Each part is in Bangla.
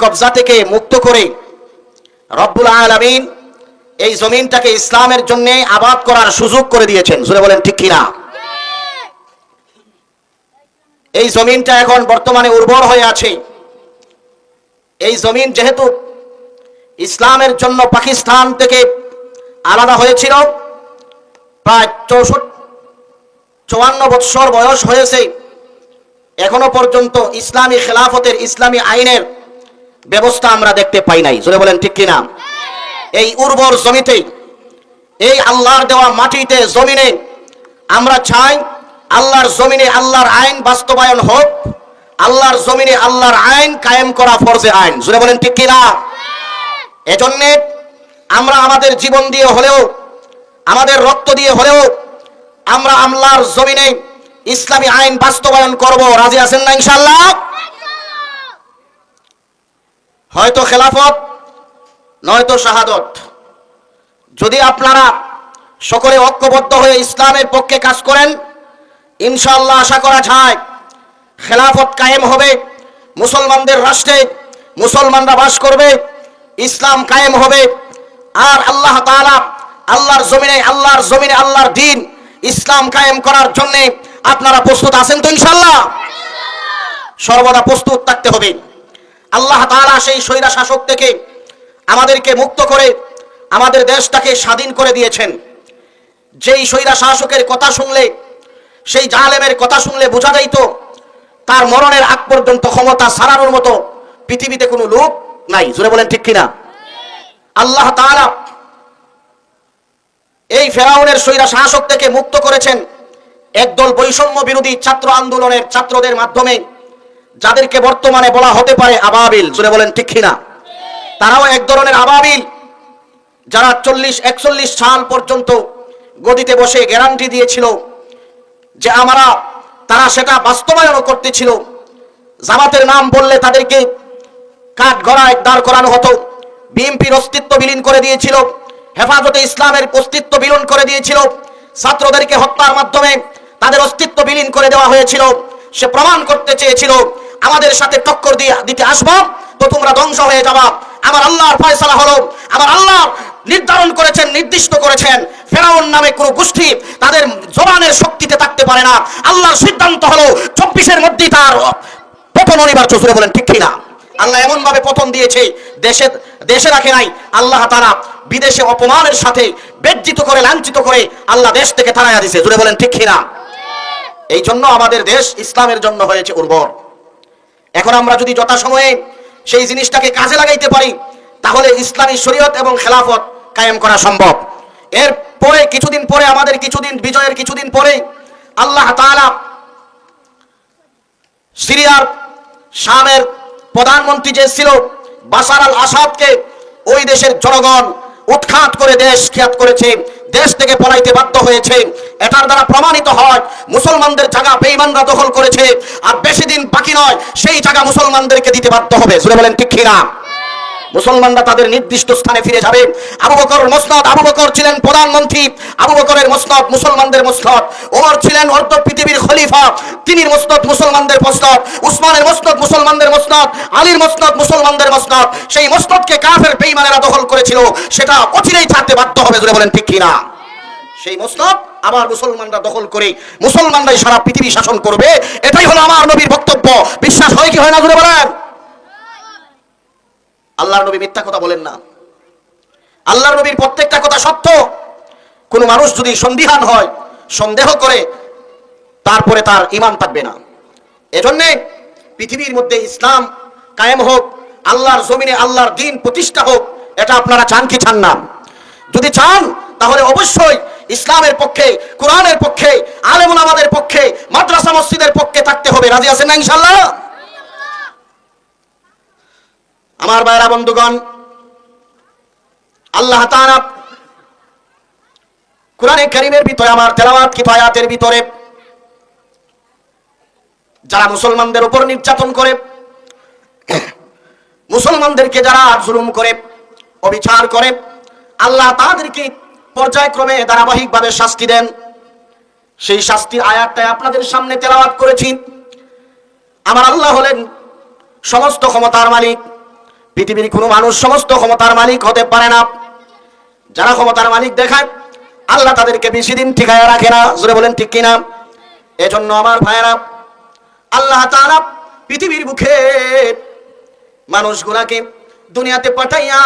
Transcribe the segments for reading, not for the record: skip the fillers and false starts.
কবজা থেকে মুক্ত করে রব্বুল আলামিন এই জমিনটাকে ইসলামের জন্য আবাদ করার সুযোগ করে দিয়েছেন। জোরে বলেন ঠিক কিনা? এই জমিনটা এখন বর্তমানে উর্বর হয়ে আছে। এই জমিন যেহেতু ইসলামের জন্য পাকিস্তান থেকে আলাদা হয়েছিল, প্রায় 54 বৎসর বয়স হয়েছে, এখনো পর্যন্ত ইসলামী খেলাফতের ইসলামী আইনের ব্যবস্থা আমরা দেখতে পাই নাই। জোরে বলেন ঠিক কিনা? এই উর্বর জমিতে, এই আল্লাহর দেওয়া মাটিতে, জমিনে আমরা চাই আল্লাহর জমিনে আল্লাহর আইন বাস্তবায়ন হোক, আল্লাহর জমিনে আল্লাহর আইন কায়েম করা ফরজে আইন। জোরে বলেন ঠিক কিনা? এজন্য আমরা আমাদের জীবন দিয়ে হলেও, আমাদের রক্ত দিয়ে হলেও আমরা আল্লাহর জমিনে ইসলামী আইন বাস্তবায়ন করব। রাজি আছেন না ইনশাআল্লাহ? হয়তো খেলাফত নয়তো শাহাদত। যদি আপনারা সকলে ঐক্যবদ্ধ হয়ে ইসলামের পক্ষে কাজ করেন, ইনশাআল্লাহ আশা করা যায় খেলাফত কায়েম হবে, মুসলমানদের রাষ্ট্রে মুসলমানরা বাস করবে, ইসলাম কায়েম হবে। আর আল্লাহ তাআলা আল্লাহর জমিনে আল্লাহর দ্বীন ইসলাম কায়েম করার জন্য আপনারা প্রস্তুত আছেন তো? ইনশাআল্লাহ সর্বদা প্রস্তুত থাকতে হবে। আল্লাহ তাআলা সেই স্বৈরা শাসক থেকে আমাদেরকে মুক্ত করে আমাদের দেশটাকে স্বাধীন করে দিয়েছেন। যেই স্বৈরা শাসকের কথা শুনলে, সেই জালেমের কথা শুনলে বোঝা যাইত তার মরণের আগ পর্যন্ত ক্ষমতা ছাড়ানোর মতো পৃথিবীতে কোনো লোক নাই। জোরে বলেন ঠিক কিনা? আল্লাহ তাআলা এই ফেরাউনের স্বৈরা শাসক থেকে মুক্ত করেছেন একদল বৈষম্য বিরোধী ছাত্র আন্দোলনের ছাত্রদের মাধ্যমে, যাদেরকে বর্তমানে বলা হতে পারে আবাবিল। জোরে বলেন ঠিক কিনা? তারাও এক ধরনের আবাবিল, যারা 40-41 সাল পর্যন্ত গদিতে বসে গ্যারান্টি দিয়েছিল যে তারা সেটা বাস্তবায়ন করতেছিল। জামাতের নাম বললে তাদেরকে কাঠ গড়ায় দাঁড় করানো হতো। বিএনপির অস্তিত্ব বিলীন করে দিয়েছিল, হেফাজতে ইসলামের অস্তিত্ব বিলীন করে দিয়েছিল, ছাত্রদেরকে হত্যার মাধ্যমে তাদের অস্তিত্ব বিলীন করে দেওয়া হয়েছিল। সে প্রমাণ করতে চেয়েছিল আমাদের সাথে টক্কর দিতে আসবো তো তোমরা ধ্বংস হয়ে যাবা। আমার আল্লাহর ফয়সালা হলো, আমার আল্লাহ নির্ধারণ করেছেন, নির্দিষ্ট করেছেন ফেরাউন নামে কোন গোষ্ঠী তাদের জবানের শক্তিতে থাকতে পারে না। আল্লাহর সিদ্ধান্ত হলো 24-এর মধ্যে তার পতন অনিবার্য। জোরে বলেন ঠিক কিনা? আল্লাহ এমন ভাবে পতন দিয়েছে, দেশে রাখে নাই। আল্লাহ তাআলা বিদেশে অপমানের সাথে বেজ্জিত করে, লাঞ্ছিত করে আল্লাহ দেশ থেকে তাড়াইয়া দিয়েছে। জোরে বলেন ঠিক কিনা? এই জন্য আমাদের দেশ ইসলামের জন্য হয়েছে উর্বর। এখন আমরা যদি যথাসময়ে সেই জিনিসটাকে কাজে লাগাইতে পারি, তাহলে ইসলামী শরীয়ত এবং খেলাফত কায়েম করা সম্ভব। এর পরে আমাদের বিজয়ের কিছুদিন পরে আল্লাহ তাআলা সিরিয়ার শামের প্রধানমন্ত্রী যে ছিল বাশার আল আসাদকে, ওই দেশের জনগণ উৎখাত করে দেশ খ্যাত করেছে, দেশ থেকে পলাইতে বাধ্য হয়েছে। এটার দ্বারা প্রমাণিত হয় মুসলমানদের জায়গা বেঈমানরা দখল করেছে, আর বেশি দিন বাকি নয় সেই জায়গা মুসলমানদেরকে দিতে বাধ্য হবে। জোরে বলেন ঠিক কিনা? মুসলমানরা তাদের নির্দিষ্ট স্থানে ফিরে যাবে। আবু বকরের মসনদ, আবু বকর ছিলেন প্রধানমন্ত্রী, আবু বকরের মসনদ মুসলমানদের মসনদ। ওমর ছিলেন অর্ধ পৃথিবীর খলিফা, তিনির মসনদ মুসলমানদের মসনদ। উসমানের মসনদ মুসলমানদের মসনদ, আলীর মসনদ মুসলমানদের মসনদ। সেই মসনদকে কাফের বেঈমানেরা দখল করেছিল, সেটা অচিরেই ছাড়তে বাধ্য হবে। জোরে বলেন ঠিক কিনা? সেই মসনদ আবার মুসলমানরা দখল করে মুসলমানরাই সারা পৃথিবী শাসন করবে। এটাই হলো আমার নবীর বক্তব্য। বিশ্বাস হয় কি হয় না? জোরে বলেন। আল্লাহর নবী মিথ্যা কথা বলেন না। আল্লাহর নবীর প্রত্যেকটা কথা সত্য। কোন মানুষ যদি সন্দিহান হয়, সন্দেহ করে, তারপরে তার ঈমান থাকবে না। এজন্য পৃথিবীর মধ্যে ইসলাম কায়েম হোক, আল্লাহর জমিনে আল্লাহর দ্বীন প্রতিষ্ঠা হোক। এটা আপনারা চান কি চান না? যদি চান তাহলে অবশ্যই ইসলামের পক্ষে, কোরআনের পক্ষে, আলেম ওলামাদের পক্ষে, মাদ্রাসা মসজিদের পক্ষে থাকতে হবে। রাজি আছেন না ইনশাআল্লাহ? আমার ভাইরা বন্ধুগণ, আল্লাহ তাআলা কোরআনে কারীমের ভিতরে, আমার তেলাওয়াত কিফায়াতের ভিতরে, যারা মুসলমানদের উপর নির্যাতন করে, মুসলমানদেরকে যারা জুলুম করে, অবিচার করে, আল্লাহ তাদেরকে পর্যায়ক্রমে ধারাবাহিকভাবে শাস্তি দেন। সেই শাস্তির আয়াতটা আপনাদের সামনে তেলাওয়াত করেছি। আমার আল্লাহ হলেন সমস্ত ক্ষমতার মালিক, পৃথিবীর কোনো মানুষ সমস্ত ক্ষমতার মালিক হতে পারে না। যারা ক্ষমতার মালিক দেখায় আল্লাহ তাদেরকে বেশি দিন ঠিকায় রাখে না। জোরে বলেন ঠিক কিনা? এজন্য আমার ভাইয়েরা, আল্লাহ তাআলা পৃথিবীর বুকে মানুষগুলাকে দুনিয়াতে পাঠাইয়া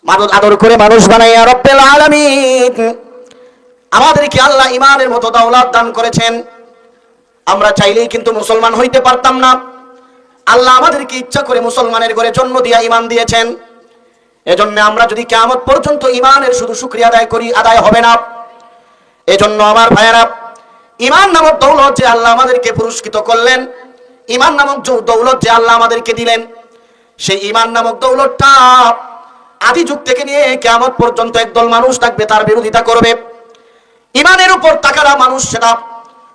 মানুষ আদর করে মানুষ বানাইয়া রব্বুল আলামিন আমাদেরকে আল্লাহ ইমানের মতো দৌলত দান করেছেন। আমরা চাইলেই কিন্তু মুসলমান হইতে পারতাম না। আল্লাহ আমাদেরকে ইচ্ছা করে মুসলমানের ঘরে জন্ম দিয়া ইমান দিয়েছেন। এজন্য আমরা যদি কিয়ামত পর্যন্ত ইমানের শুধু শুকরিয়া আদায় করি, আদায় হবে না। এজন্য আমার ভাইয়েরা, ইমান নামক দৌলত যে আল্লাহ আমাদেরকে পুরস্কৃত করলেন, ইমান নামক দৌলত যে আল্লাহ আমাদেরকে দিলেন, সেই ইমান নামক দৌলতটা আদি যুগ থেকে নিয়ে কিয়ামত পর্যন্ত একদল মানুষ থাকবে, তার বিরোধিতা করবে। ইমানের উপর তাকারা মানুষ সেটা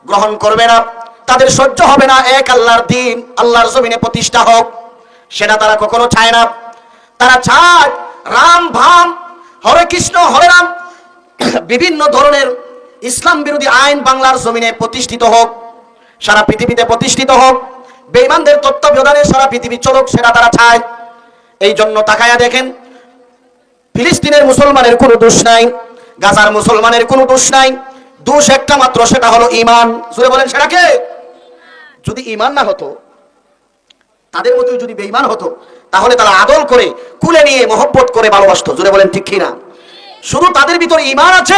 গ্রহণ করবে না, তাদের সহ্য হবে না এক আল্লাহর দিন আল্লাহর জমিনে প্রতিষ্ঠা হোক, সেটা তারা কখনো চায় না। তারা চায় রাম ভাম, হরে কৃষ্ণ হরে রাম, বিভিন্ন ধরনের ইসলাম বিরোধী আইন বাংলার জমিনে প্রতিষ্ঠিত হোক, সারা পৃথিবীতে প্রতিষ্ঠিত হোক, বেঈমানদের তত্ত্বাবধানে সারা পৃথিবী চলুক, সেটা তারা চায়। এই জন্য তাকায়া দেখেন, ফিলিস্তিনের মুসলমানের কোনো দোষ নাই, গাজার মুসলমানের কোনো দোষ নাই, দোষ একটা মাত্র, সেটা হলো ঈমান। জোরে বলেন সেটা কে? যদি ঈমান না হতো, তাদের মতো যদি বেঈমান হতো, তাহলে তারা আদর করে কুলে নিয়ে মহব্বত করে ভালোবাসতো। জোরে বলেন ঠিক কিনা? শুধু তাদের ভিতরে ঈমান আছে,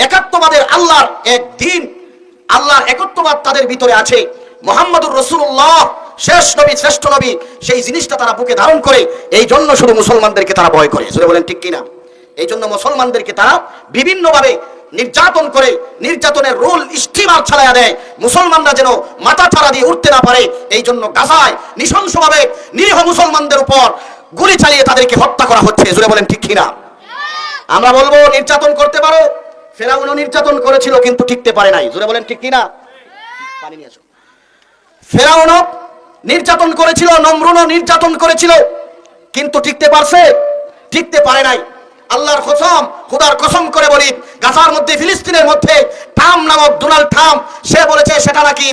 একাত্মবাদের আল্লাহর এক দিন, আল্লাহর একত্ববাদ তাদের ভিতরে আছে। মুহাম্মদুর রাসূলুল্লাহ শেষ নবী, শ্রেষ্ঠ নবী, সেই জিনিসটা তারা বুকে ধারণ করে। এই জন্য শুধু মুসলমানদেরকে তারা ভয় করে। জোরে বলেন ঠিক কিনা? এই জন্য মুসলমানদেরকে তারা বিভিন্নভাবে নির্যাতন করে, নির্যাতনের রোল স্টিমার চালায়া দেয়, মুসলমানরা যেন মাথা ছাড়া দিয়ে উঠতে না পারে। এই জন্য গাজায় নৃশংসভাবে নিরীহ মুসলমানদের উপর গুলি চালিয়ে তাদেরকে হত্যা করা হচ্ছে। জোরে বলেন ঠিক কিনা? আমরা বলবো নির্যাতন করতে পারো, ফেরাউনও নির্যাতন করেছিল কিন্তু টিকতে পারে নাই। জোরে বলেন ঠিক কিনা? পানি নিয়ে আসো। ফেরাউনও নির্যাতন করেছিল, নমরুনও নির্যাতন করেছিল, কিন্তু টিকতে পারছে? টিকতে পারে নাই। আল্লাহর কসম, খোদার কসম করে বলি, গাজার মধ্যে, ফিলিস্তিনের মধ্যে ট্রাম্প নামক ডোনাল্ড ট্রাম্প, সে বলেছে সেটা নাকি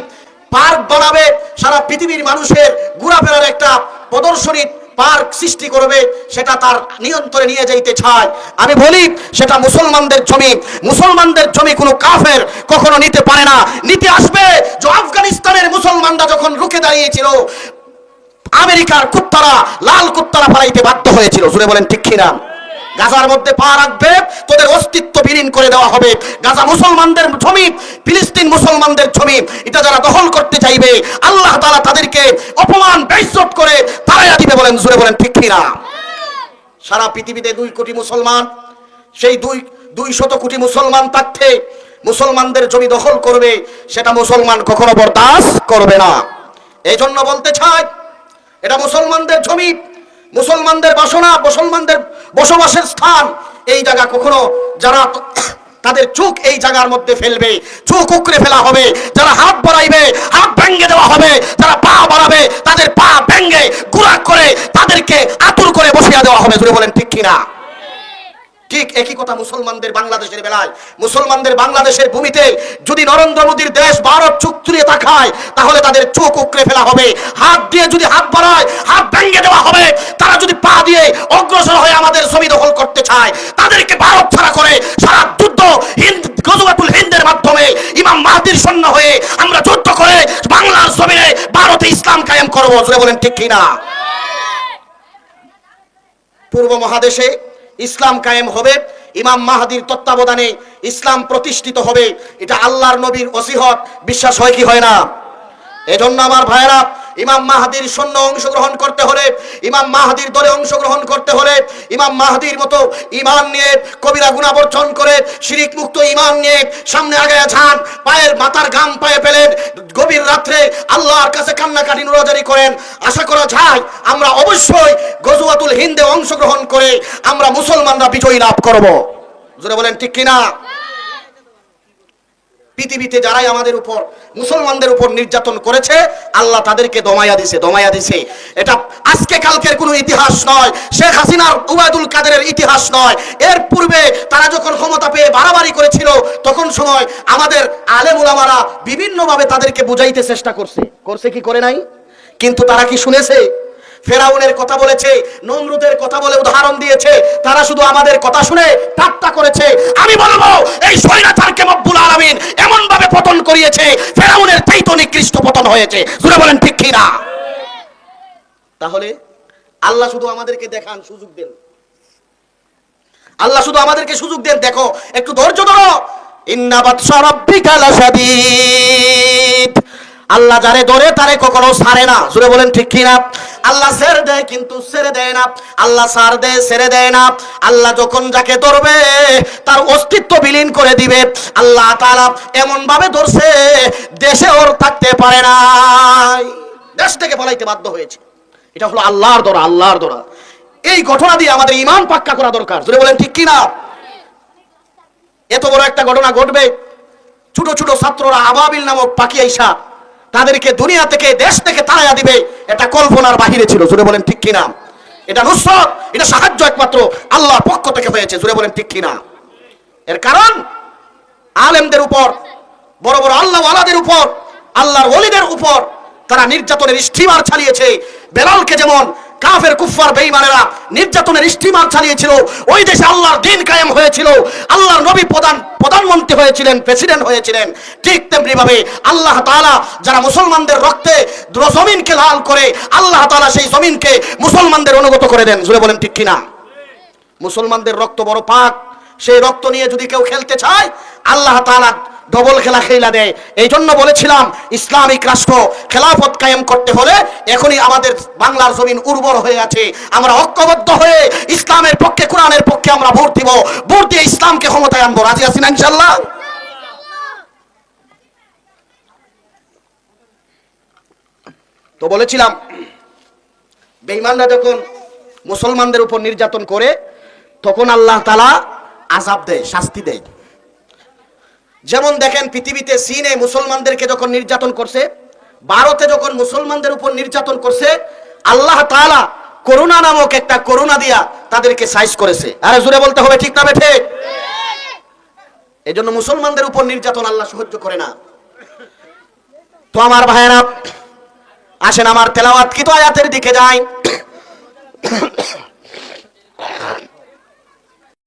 পার্ক বানাবে, সারা পৃথিবীর মানুষের ঘোরাফেরার একটা প্রদর্শনী পার্ক সৃষ্টি করবে, সেটা তার নিয়ন্ত্রণে নিয়ে যাইতে চায়। আমি বলি সেটা মুসলমানদের জমি, মুসলমানদের জমি কোনো কাফের কখনো নিতে পারে না। নিতে আসবে যে আফগানিস্তানের মুসলমানরা যখন রুখে দাঁড়িয়েছিল, আমেরিকার কুত্তারা, লাল কুত্তারা পালাইতে বাধ্য হয়েছিল। জুড়ে বলেন ঠিক কিনা? গাজার মধ্যে পা রাখবে, তোদের অস্তিত্ব বিলীন করে দেওয়া হবে। গাজা মুসলমানদের জমি, ফিলিস্তিন মুসলমানদের জমি, এটা যারা দখল করতে চাইবে, আল্লাহ তাআলা তাদেরকে অপমান বেইজ্জত করে তাড়াইয়া দিবে। বলেন জোরে বলেন ঠিক কিনা? সারা পৃথিবীতে 2 কোটি মুসলমান, সেই 200 কোটি মুসলমান থাকতে মুসলমানদের জমি দখল করবে, সেটা মুসলমান কখনো বরদাস্ত করবে না। এই জন্য বলতে চাই, এটা মুসলমানদের জমি, মুসলমানদের বাসনা, মুসলমানদের বসবাসের স্থান। এই জায়গা কখনো যারা তাদের চোখ এই জায়গার মধ্যে ফেলবে, চোখ উকড়ে ফেলা হবে। যারা হাত বাড়াইবে, হাত ভেঙে দেওয়া হবে। যারা পা বাড়াবে, তাদের পা ভেঙে গুড়া করে তাদেরকে আতুর করে বসিয়ে দেওয়া হবে। জুড়ে বলেন ঠিক কিনা? ঠিক একই কথা মুসলমানদের বাংলাদেশের বেলায়। মুসলমানদের বাংলাদেশের ভূমিতে যদি নরেন্দ্র মোদীর দেশ ভারত চোখ তুলে তাকায়, তাহলে তাদের চোখ উকড়ে ফেলা হবে। হাত দিয়ে যদি হাত বাড়ায়, হাত ভেঙে দেওয়া হবে। তারা যদি পা দিয়ে অগ্রসর হয়ে আমাদের জমি দখল করতে চায়, তাদেরকে ভারত ছাড়া করে সারা যুদ্ধ গজওয়াতুল হিন্দের মাধ্যমে ইমাম মাহদির সৈন্য হয়ে আমরা যুদ্ধ করে বাংলার জমিনে ভারতে ইসলাম কায়েম করব। জুড়ে বলেন ঠিক কিনা? পূর্ব মহাদেশে ইসলাম কায়েম হবে, ইমাম মাহদির তত্ত্বাবধানে ইসলাম প্রতিষ্ঠিত হবে। এটা আল্লাহর নবীর ওসিহত। বিশ্বাস হয় কি হয় না? এজন্য আমার ভাইয়েরা, ইমাম মাহদির সৈন্য অংশগ্রহণ করতে হলে, ইমাম মাহদির দলে অংশগ্রহণ করতে হলে, ইমাম মাহদির মতো ঈমান নিয়ে, কবিরা গুনাহ বর্জন করে, শিরক মুক্ত ঈমান নিয়ে সামনে আগায়া যান। পায়ের মাথার ঘাম পায়ে ফেলেন, গভীর রাত্রে আল্লাহর কাছে কান্নাকাটি নুরাজারি করেন। আশা করা যায় আমরা অবশ্যই গজওয়াতুল হিন্দে অংশগ্রহণ করে আমরা মুসলমানরা বিজয় লাভ করব। জোরে বলেন ঠিক কিনা? পৃথিবীতে যারাই আমাদের উপর, মুসলমানদের উপর নির্যাতন করেছে, আল্লাহ তাদেরকে দমায়া দিছে। এটা আজকে কালকের কোনো ইতিহাস নয়, শেখ হাসিনার, উবায়দুল কাদেরের ইতিহাস নয়। এর পূর্বে তারা যখন ক্ষমতা পেয়ে বাড়াবাড়ি করেছিল, তখন সময় আমাদের আলেম উলামারা বিভিন্নভাবে তাদেরকে বুঝাইতে চেষ্টা করছে কি করে নাই? কিন্তু তারা কি শুনেছে? ফেরাউনের কথা বলেছে, নমরুদের কথা বলে উদাহরণ দিয়েছে, তারা শুধু আমাদের কথা শুনে ঠাট্টা করেছে। আমি বলবো এই স্বৈরাচারকে রব্বুল আলামিন এমন ভাবে পতন করিয়েছে, ফেরাউনের চাইতে নিকৃষ্ট পতন হয়েছে। জোরে বলেন ঠিক কি না? তাহলে আল্লাহ শুধু আমাদেরকে দেখান, সুযোগ দেন। আল্লাহ শুধু আমাদেরকে সুযোগ দেন, দেখো একটু ধৈর্য ধরো। ইন্না বাতশা রাব্বিকা লাশাদীদ। আল্লাহ যারে ধরে তারে কখনো ছাড়ে না। জোরে বলেন ঠিক কি না? আল্লাহ ছেড়ে দেয় কিন্তু ছেড়ে দেয় না, আল্লাহ ছাড় দেয় ছেড়ে দেয় না। আল্লাহ যখন যাকে ধরবে তার অস্তিত্ব বিলীন করে দিবে। আল্লাহ তাআলা এমন ভাবে ধরছে দেশে ওর থাকতে পারে না, দেশ থেকে পালাইতে বাধ্য হয়েছে। এটা হলো আল্লাহর ধরা, আল্লাহর ধরা। এই ঘটনা দিয়ে আমাদের ঈমান পাক্কা করা দরকার। জোরে বলেন ঠিক কি না? এত বড় একটা ঘটনা ঘটবে, ছোট ছোট ছাত্ররা আবাবিল নামক পাখি আইসা তাদেরকে দুনিয়া থেকে দেশ থেকে তাড়াইয়া দিবে, এটা কল্পনার বাহিরে ছিল। জোরে বলেন ঠিক কি না? এটা নুসরত, এটা সাহায্য একমাত্র আল্লাহর পক্ষ থেকে হয়েছে। জোরে বলেন ঠিক কি না? এর কারণ আলেমদের উপর, বড় বড় আল্লাহ ওয়ালাদের উপর, আল্লাহর ওলিদের উপর তারা নির্যাতনের স্টিমার চালিয়েছে। বেলালকে যেমন কাফের কুফার বেঈমানেরা নির্যাতনের স্টিমার চালিয়েছিল, ওই দেশে আল্লাহর দ্বীন কায়েম হয়েছিল, আল্লাহর নবী প্রধানমন্ত্রী হয়েছিলেন, প্রেসিডেন্ট হয়েছিলেন। ঠিক তেমনি ভাবে আল্লাহ তাআলা যারা মুসলমানদের রক্তে জমিনকে লাল করে, আল্লাহ তাআলা সেই জমিনকে মুসলমানদের অনুগত করে দেন। জোরে বলেন ঠিক কিনা? মুসলমানদের রক্ত বড় পাক, সেই রক্ত নিয়ে যদি কেউ খেলতে চায় আল্লাহ তাআলা ডবল খেলা দেয়। এই জন্য বলেছিলাম ইসলামিক রাষ্ট্র খেলাফত কায়েম করতে হলে এখনই আমাদের বাংলার জমিন উর্বর হয়ে আছে, আমরা ঐক্যবদ্ধ হয়ে ইসলামের পক্ষে, কোরআনের পক্ষে আমরা ভোট দিব, ভোট দিয়ে ইসলামকে ক্ষমতায় আনবো। রাজি আছেন ইনশাআল্লাহ? তো বলেছিলাম বেঈমানরা যখন মুসলমানদের উপর নির্যাতন করে তখন আল্লাহ তাআলা আযাব দেয়, শাস্তি দেয়। যেমন দেখেন পৃথিবীতে চীনে মুসলমানদেরকে যখন নির্যাতন করছে, ভারতে যখন মুসলমানদের উপর নির্যাতন করছে, আল্লাহ তাআলা করোনা নামক একটা করোনা দিয়া তাদেরকে সাইজ করেছে। আরে জোরে বলতে হবে, ঠিক না বেঠে? এই জন্য মুসলমানদের উপর নির্যাতন আল্লাহ সহ্য করে না। তো আমার ভাইয়েরা আসেন আমার তেলাওয়াতকৃত আয়াতের দিকে যাই।